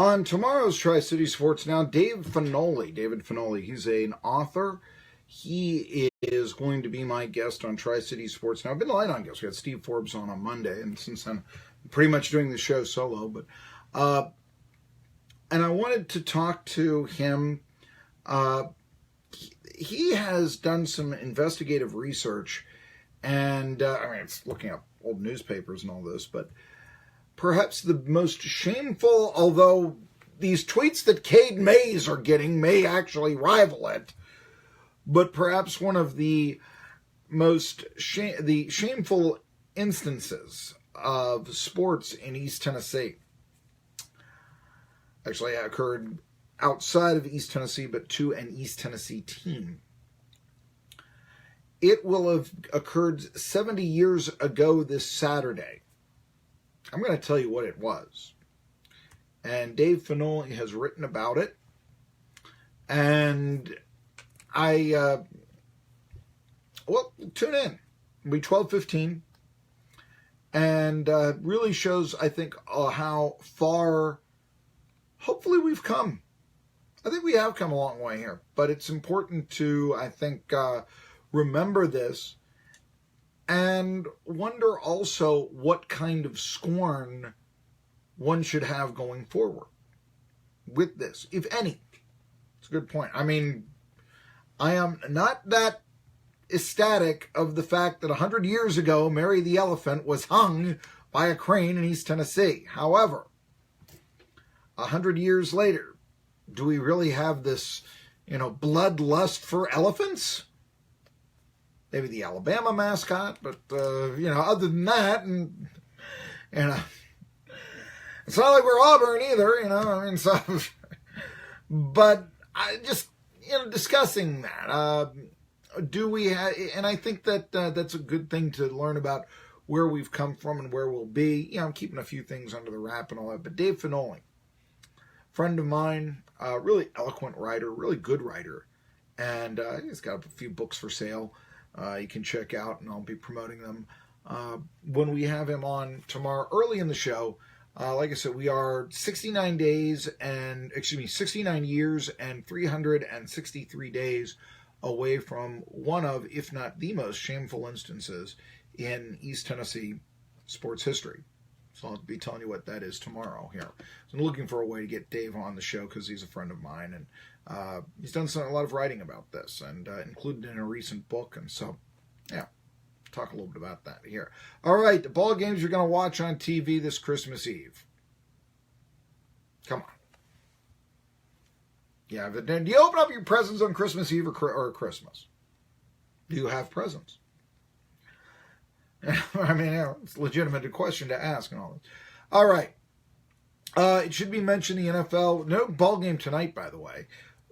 On tomorrow's Tri-City Sports Now, David Finoli, he's an author. He is going to be my guest on Tri-City Sports Now. I've been light on guests. We had Steve Forbes on Monday, and since I'm pretty much doing the show solo, but and I wanted to talk to him. He has done some investigative research, and it's looking up old newspapers and all this, but perhaps the most shameful, although these tweets that Cade Mays are getting may actually rival it, but perhaps one of the most shameful instances of sports in East Tennessee actually occurred outside of East Tennessee, but to an East Tennessee team. It will have occurred 70 years ago this Saturday. I'm going to tell you what it was. And Dave Finoli has written about it. And tune in. It'll be 12:15. And really shows, I think, how far, hopefully, we've come. I think we have come a long way here. But it's important to, I think, remember this and wonder also what kind of scorn one should have going forward with this, if any. It's a good point. I mean, I am not that ecstatic of the fact that 100 years ago, Mary the Elephant was hung by a crane in East Tennessee. However, 100 years later, do we really have this, bloodlust for elephants? Maybe the Alabama mascot, but, other than that, and it's not like we're Auburn either, but I just, discussing that, do we have, and I think that that's a good thing to learn about where we've come from and where we'll be. I'm keeping a few things under the wrap and all that, but Dave Finoli, friend of mine, really eloquent writer, really good writer, and he's got a few books for sale. You can check out, and I'll be promoting them when we have him on tomorrow early in the show. Like I said, we are 69 years and 363 days away from one of, if not the most shameful instances in East Tennessee sports history. So I'll be telling you what that is tomorrow here. So I'm looking for a way to get Dave on the show because he's a friend of mine, and he's done a lot of writing about this, and included in a recent book. And so, talk a little bit about that here. All right, the ball games you're going to watch on TV this Christmas Eve. Come on. Yeah, but do you open up your presents on Christmas Eve or Christmas? Do you have presents? It's a legitimate question to ask and all this. All right. It should be mentioned the NFL. No ball game tonight, by the way.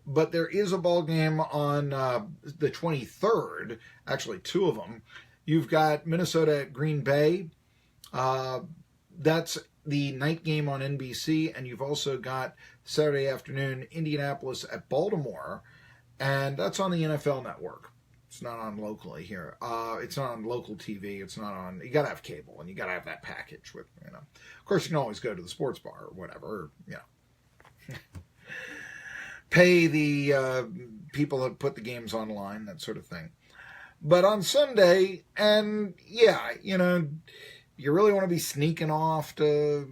But there is a ball game on the 23rd. Actually, two of them. You've got Minnesota at Green Bay. That's the night game on NBC. And you've also got Saturday afternoon Indianapolis at Baltimore. And that's on the NFL Network. It's not on locally here. It's not on local TV. It's not on. You gotta have cable, and you gotta have that package with. Of course, you can always go to the sports bar or whatever. Pay the people that put the games online, that sort of thing. But on Sunday, and you really want to be sneaking off to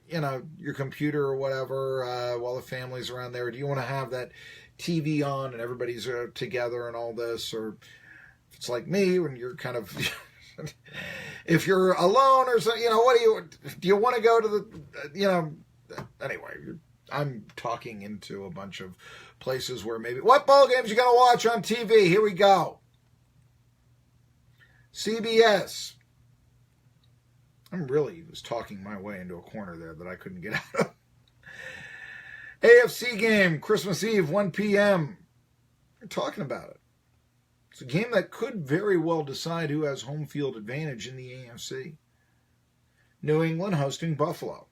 your computer or whatever while the family's around there. Do you want to have that TV on and everybody's together and all this, or if it's like me when you're kind of if you're alone or something, do you want to go to the anyway, I'm talking into a bunch of places where maybe what ball games you gonna watch on TV? Here we go. CBS. I'm really was talking my way into a corner there that I couldn't get out of. AFC game, Christmas Eve, 1 p.m. We're talking about it. It's a game that could very well decide who has home field advantage in the AFC. New England hosting Buffalo.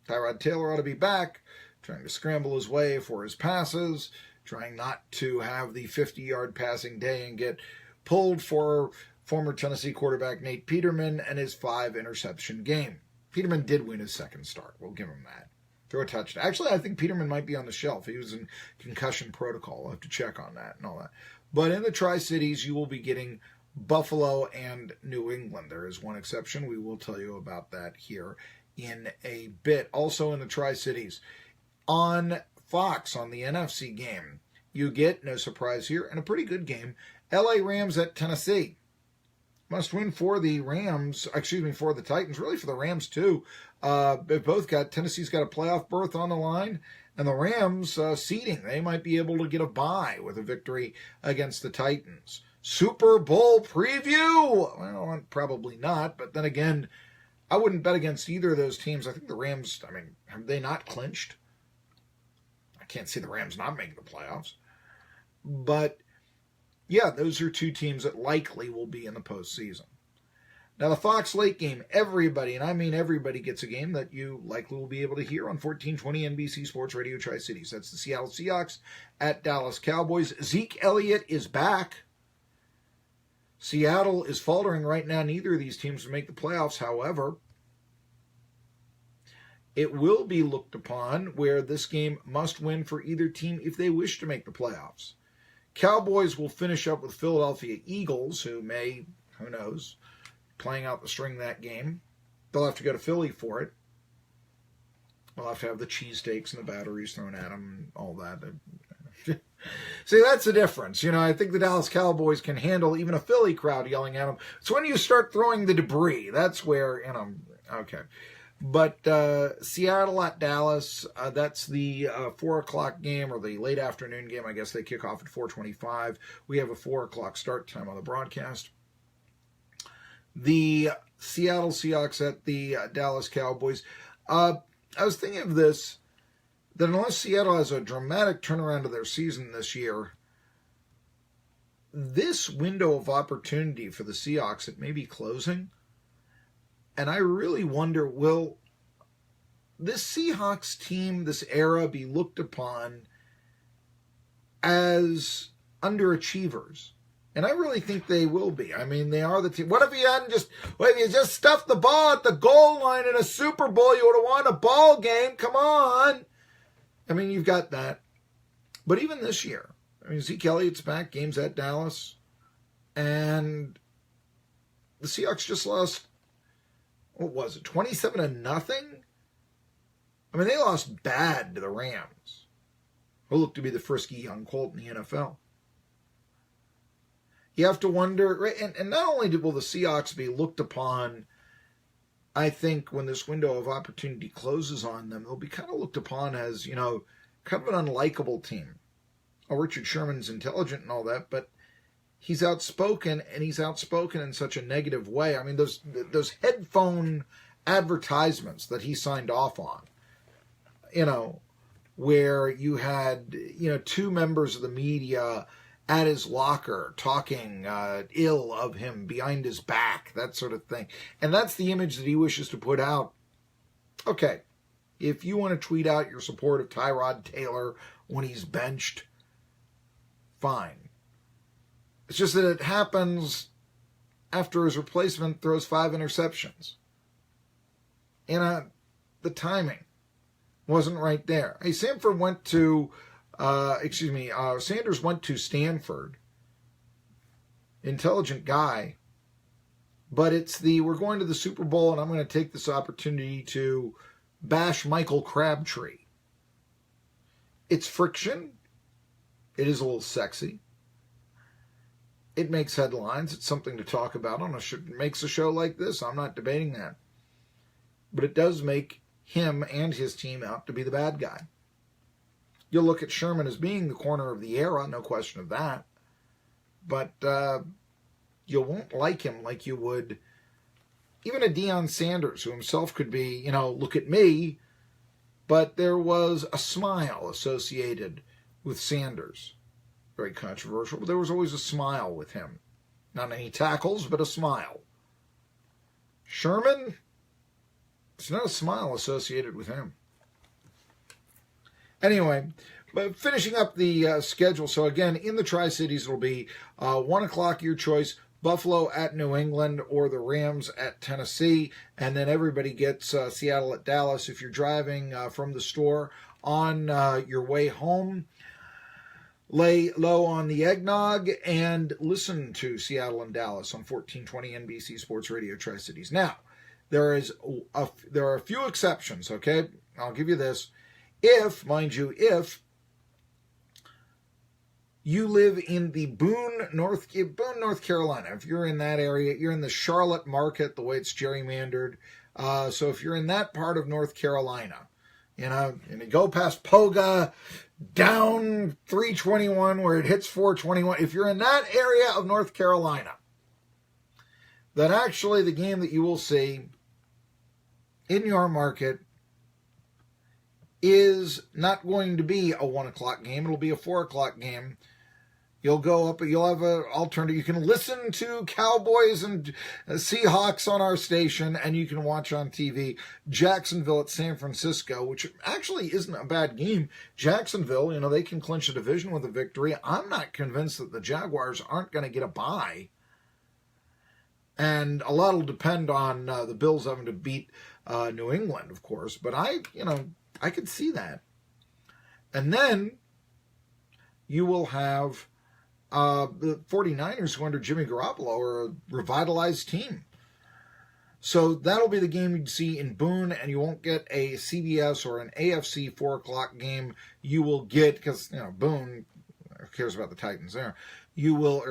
Tyrod Taylor ought to be back, trying to scramble his way for his passes, trying not to have the 50-yard passing day and get pulled for former Tennessee quarterback Nate Peterman and his 5-interception game. Peterman did win his second start. We'll give him that. throw a touchdown. Actually, I think Peterman might be on the shelf. He was in concussion protocol. I'll have to check on that and all that. But in the Tri-Cities, you will be getting Buffalo and New England. There is one exception. We will tell you about that here in a bit. Also in the Tri-Cities, on Fox, on the NFC game, you get, no surprise here, and a pretty good game, LA Rams at Tennessee. Must win for the Rams, for the Titans, really for the Rams too. They've both got, Tennessee's got a playoff berth on the line, and the Rams seeding. They might be able to get a bye with a victory against the Titans. Super Bowl preview? Well, probably not, but then again, I wouldn't bet against either of those teams. I think the Rams, have they not clinched? I can't see the Rams not making the playoffs. But, yeah, those are two teams that likely will be in the postseason. Now, the Fox late game, everybody, and I mean everybody, gets a game that you likely will be able to hear on 1420 NBC Sports Radio Tri-Cities. That's the Seattle Seahawks at Dallas Cowboys. Zeke Elliott is back. Seattle is faltering right now. Neither of these teams will make the playoffs. However, it will be looked upon where this game must win for either team if they wish to make the playoffs. Cowboys will finish up with Philadelphia Eagles, who may, who knows, playing out the string that game. They'll have to go to Philly for it. They'll have to have the cheesesteaks and the batteries thrown at them and all that. See, that's the difference. I think the Dallas Cowboys can handle even a Philly crowd yelling at them. It's when you start throwing the debris. That's where, okay. But Seattle at Dallas, that's the 4 o'clock game, or the late afternoon game. I guess they kick off at 4:25. We have a 4 o'clock start time on the broadcast. The Seattle Seahawks at the Dallas Cowboys. I was thinking of this, that unless Seattle has a dramatic turnaround of their season this year, this window of opportunity for the Seahawks, it may be closing. And I really wonder, will this Seahawks team, this era, be looked upon as underachievers? And I really think they will be. They are the team. What if you just stuffed the ball at the goal line in a Super Bowl? You would have won a ball game. Come on. You've got that. But even this year, Zeke Elliott's back, games at Dallas, and the Seahawks just lost, what was it, 27-0? They lost bad to the Rams, who look to be the frisky young colt in the NFL. You have to wonder, and not only will the Seahawks be looked upon, I think when this window of opportunity closes on them, they'll be kind of looked upon as, kind of an unlikable team. Oh, Richard Sherman's intelligent and all that, but he's outspoken, and he's outspoken in such a negative way. Those headphone advertisements that he signed off on, where you had, two members of the media at his locker talking ill of him behind his back, that sort of thing. And that's the image that he wishes to put out. Okay, if you want to tweet out your support of Tyrod Taylor when he's benched, fine. It's just that it happens after his replacement throws 5 interceptions. And the timing wasn't right there. Hey, Sanders went to Stanford. Intelligent guy. But it's we're going to the Super Bowl, and I'm going to take this opportunity to bash Michael Crabtree. It's friction. It is a little sexy. It makes headlines. It's something to talk about on makes a show like this. I'm not debating that. But it does make him and his team out to be the bad guy. You'll look at Sherman as being the corner of the era, no question of that. But you won't like him like you would even a Deion Sanders, who himself could be, look at me. But there was a smile associated with Sanders. Very controversial, but there was always a smile with him. Not any tackles, but a smile. Sherman, there's not a smile associated with him. Anyway, but finishing up the schedule. So again, in the Tri-Cities, it'll be 1 o'clock, your choice, Buffalo at New England, or the Rams at Tennessee. And then everybody gets Seattle at Dallas. If you're driving from the store on your way home, lay low on the eggnog and listen to Seattle and Dallas on 1420 NBC Sports Radio Tri-Cities. Now, there are a few exceptions, okay? I'll give you this. If you live in the Boone, North Carolina, if you're in that area, you're in the Charlotte market, the way it's gerrymandered. So if you're in that part of North Carolina, and you go past Poga, down 321 where it hits 421, if you're in that area of North Carolina, then actually the game that you will see in your market is not going to be a 1 o'clock game. It'll be a 4 o'clock game. You'll go up, you'll have an alternative. You can listen to Cowboys and Seahawks on our station, and you can watch on TV Jacksonville at San Francisco, which actually isn't a bad game. Jacksonville, they can clinch a division with a victory. I'm not convinced that the Jaguars aren't going to get a bye. And a lot will depend on the Bills having to beat New England, of course. But I could see that. And then you will have the 49ers, who under Jimmy Garoppolo are a revitalized team. So that'll be the game you'd see in Boone, and you won't get a CBS or an AFC 4 o'clock game. You will get, because Boone, who cares about the Titans there? You will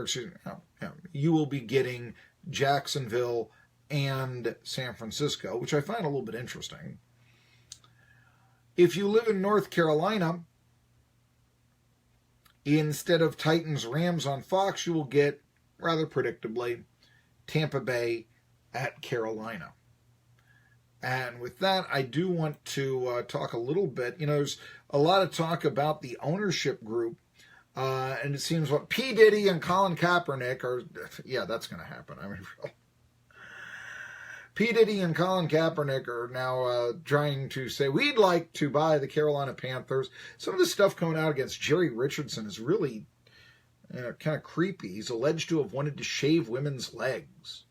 be getting Jacksonville and San Francisco, which I find a little bit interesting. If you live in North Carolina, instead of Titans-Rams on Fox, you will get, rather predictably, Tampa Bay at Carolina. And with that, I do want to talk a little bit. There's a lot of talk about the ownership group, and it seems what P. Diddy and Colin Kaepernick are, that's going to happen. P. Diddy and Colin Kaepernick are now trying to say, we'd like to buy the Carolina Panthers. Some of the stuff coming out against Jerry Richardson is really kind of creepy. He's alleged to have wanted to shave women's legs.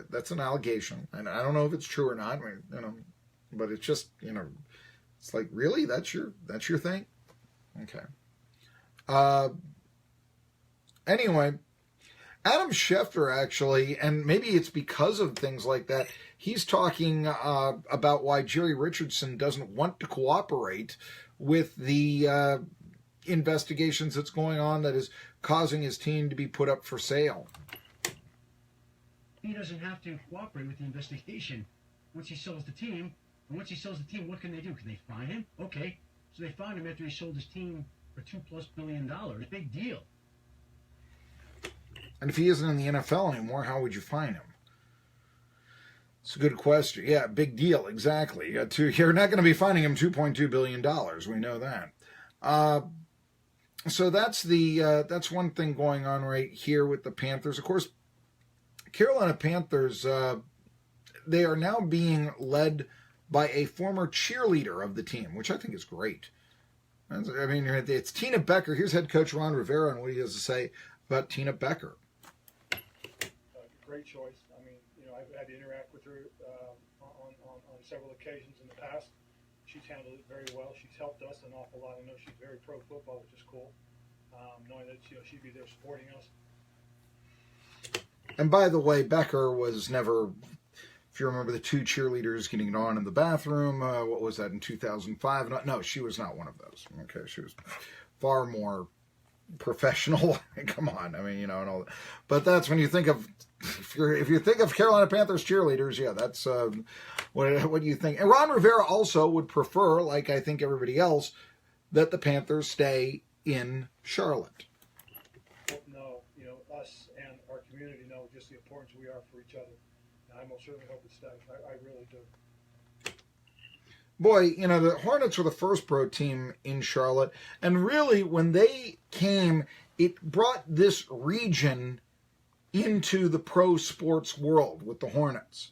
That's an allegation. And I don't know if it's true or not, but it's just, it's like, really? That's your thing? Okay. Anyway, Adam Schefter, actually, and maybe it's because of things like that, he's talking about why Jerry Richardson doesn't want to cooperate with the investigations that's going on that is causing his team to be put up for sale. He doesn't have to cooperate with the investigation once he sells the team. And once he sells the team, what can they do? Can they fine him? Okay. So they fined him after he sold his team for $2+ billion. Big deal. And if he isn't in the NFL anymore, how would you fine him? It's a good question. Yeah, big deal. Exactly. You're not going to be fining him $2.2 billion. We know that. So that's one thing going on right here with the Panthers. Of course, Carolina Panthers, they are now being led by a former cheerleader of the team, which I think is great. It's Tina Becker. Here's head coach Ron Rivera and what he has to say about Tina Becker. Great choice. I've had to interact with her on several occasions in the past. She's handled it very well. She's helped us an awful lot. I know she's very pro football, which is cool. Knowing that she'd be there supporting us. And by the way, Becker was never, if you remember the two cheerleaders getting on in the bathroom, what was that, in 2005? No, she was not one of those. Okay, she was far more professional. Come on, and all that. But that's when you think of, if you think of Carolina Panthers cheerleaders, that's what do you think? And Ron Rivera also would prefer, like I think everybody else, that the Panthers stay in Charlotte. No, us and our community know just the importance we are for each other. And I most certainly hope it stays. I really do. Boy, the Hornets were the first pro team in Charlotte. And really, when they came, it brought this region into the pro sports world with the Hornets.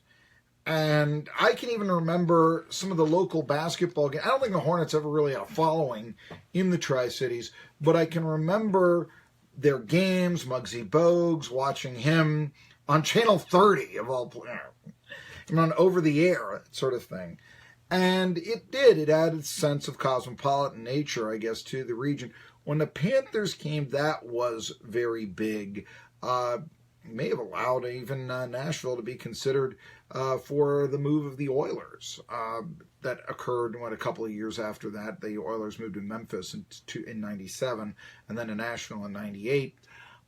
And I can even remember some of the local basketball games. I don't think the Hornets ever really had a following in the Tri-Cities, but I can remember their games, Muggsy Bogues, watching him on Channel 30 of all on over the air sort of thing. And it added a sense of cosmopolitan nature, I guess, to the region. When the Panthers came, that was very big. May have allowed even Nashville to be considered for the move of the Oilers. That occurred, a couple of years after that. The Oilers moved to Memphis in 97 and then to Nashville in 98.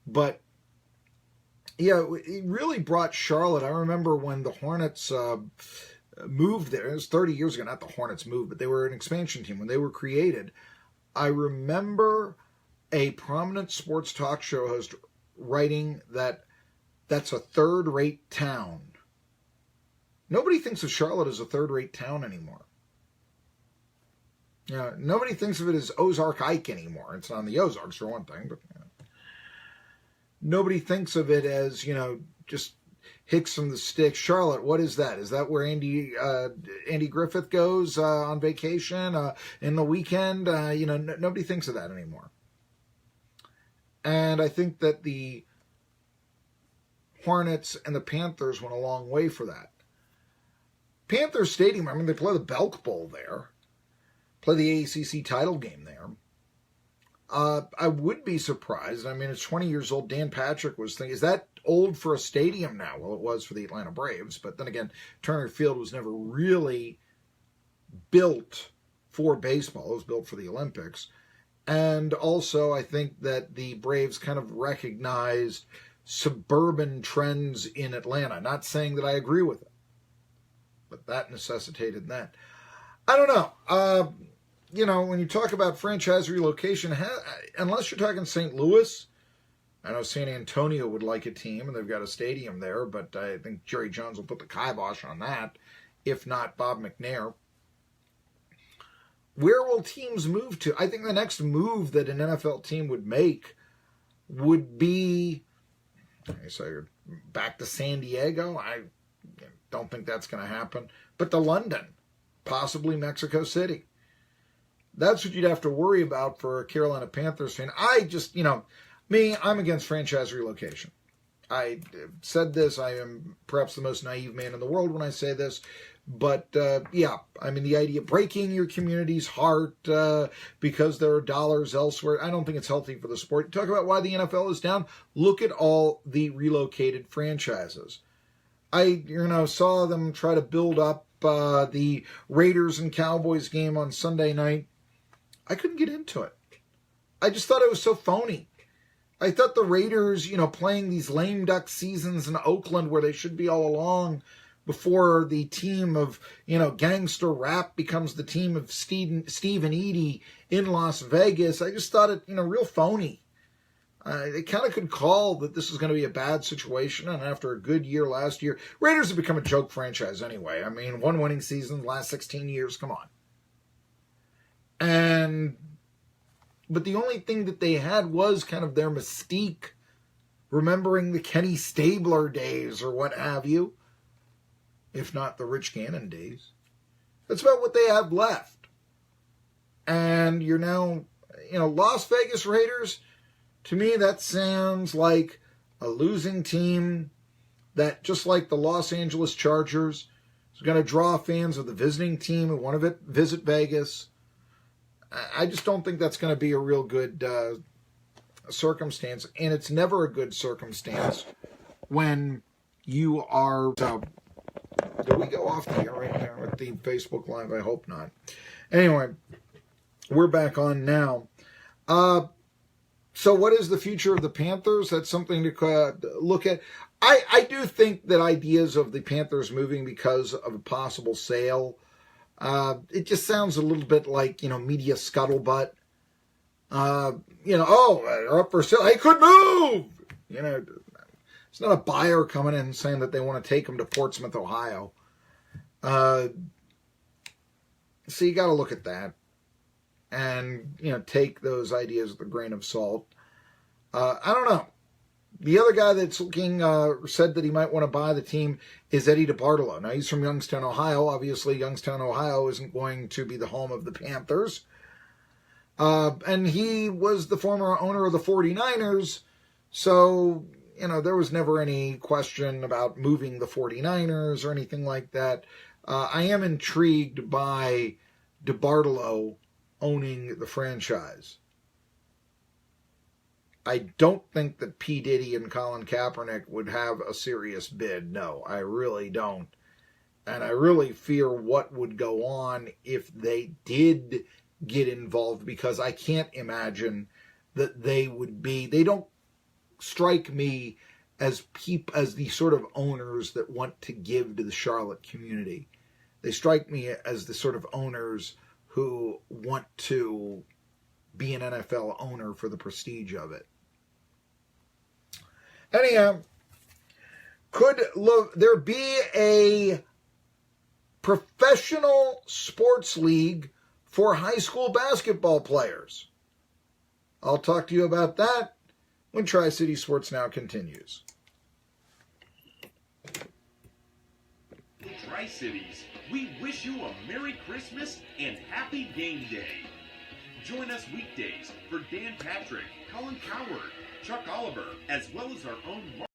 But, yeah, it really brought Charlotte. I remember when the Hornets moved there. It was 30 years ago, not the Hornets moved, but they were an expansion team. When they were created, I remember a prominent sports talk show host writing that that's a third-rate town. Nobody thinks of Charlotte as a third-rate town anymore. Nobody thinks of it as Ozark Ike anymore. It's not on the Ozarks, for one thing, but nobody thinks of it as, just Hicks from the Sticks. Charlotte, what is that? Is that where Andy Griffith goes on vacation in the weekend? Nobody thinks of that anymore. And I think that the Hornets and the Panthers went a long way for that. Panthers Stadium, they play the Belk Bowl there. Play the ACC title game there. I would be surprised. It's 20 years old. Dan Patrick was thinking, is that old for a stadium now? Well, it was for the Atlanta Braves. But then again, Turner Field was never really built for baseball. It was built for the Olympics. And also, I think that the Braves kind of recognized suburban trends in Atlanta. Not saying that I agree with it, but that necessitated that. I don't know. When you talk about franchise relocation, unless you're talking St. Louis, I know San Antonio would like a team, and they've got a stadium there, but I think Jerry Jones will put the kibosh on that, if not Bob McNair. Where will teams move to? I think the next move that an NFL team would make would be, so back to San Diego. I don't think that's going to happen. But to London, possibly Mexico City. That's what you'd have to worry about for a Carolina Panthers fan. I just, I'm against franchise relocation. I said this. I am perhaps the most naive man in the world when I say this. But, the idea of breaking your community's heart because there are dollars elsewhere, I don't think it's healthy for the sport. Talk about why the NFL is down. Look at all the relocated franchises. I, saw them try to build up the Raiders and Cowboys game on Sunday night. I couldn't get into it. I just thought it was so phony. I thought the Raiders, playing these lame duck seasons in Oakland where they should be all along before the team of, gangster rap becomes the team of Steve and Edie in Las Vegas. I just thought it, real phony. They kind of could call that this is going to be a bad situation, and after a good year last year, Raiders have become a joke franchise anyway. One winning season, last 16 years, come on. But the only thing that they had was kind of their mystique, remembering the Kenny Stabler days or what have you, if not the Rich Gannon days. That's about what they have left. And you're now, Las Vegas Raiders, to me that sounds like a losing team that, just like the Los Angeles Chargers, is going to draw fans of the visiting team who want to visit Vegas. I just don't think that's going to be a real good circumstance. And it's never a good circumstance when you are... Did we go off the air right now with the Facebook Live? I hope not. Anyway, we're back on now. So what is the future of the Panthers? That's something to look at. I do think that ideas of the Panthers moving because of a possible sale, it just sounds a little bit like, media scuttlebutt. They're up for sale. They could move! It's not a buyer coming in saying that they want to take them to Portsmouth, Ohio. So you got to look at that and, take those ideas with a grain of salt. I don't know. The other guy that's looking, said that he might want to buy the team is Eddie DeBartolo. Now, he's from Youngstown, Ohio. Obviously, Youngstown, Ohio isn't going to be the home of the Panthers. And he was the former owner of the 49ers, so, there was never any question about moving the 49ers or anything like that. I am intrigued by Bartolo owning the franchise. I don't think that P. Diddy and Colin Kaepernick would have a serious bid. No, I really don't. And I really fear what would go on if they did get involved, because I can't imagine that they don't strike me as the sort of owners that want to give to the Charlotte community. They strike me as the sort of owners who want to be an NFL owner for the prestige of it. Anyhow, could there be a professional sports league for high school basketball players? I'll talk to you about that when Tri-City Sports Now continues. Tri-Cities, we wish you a Merry Christmas and Happy Game Day. Join us weekdays for Dan Patrick, Colin Coward, Chuck Oliver, as well as our own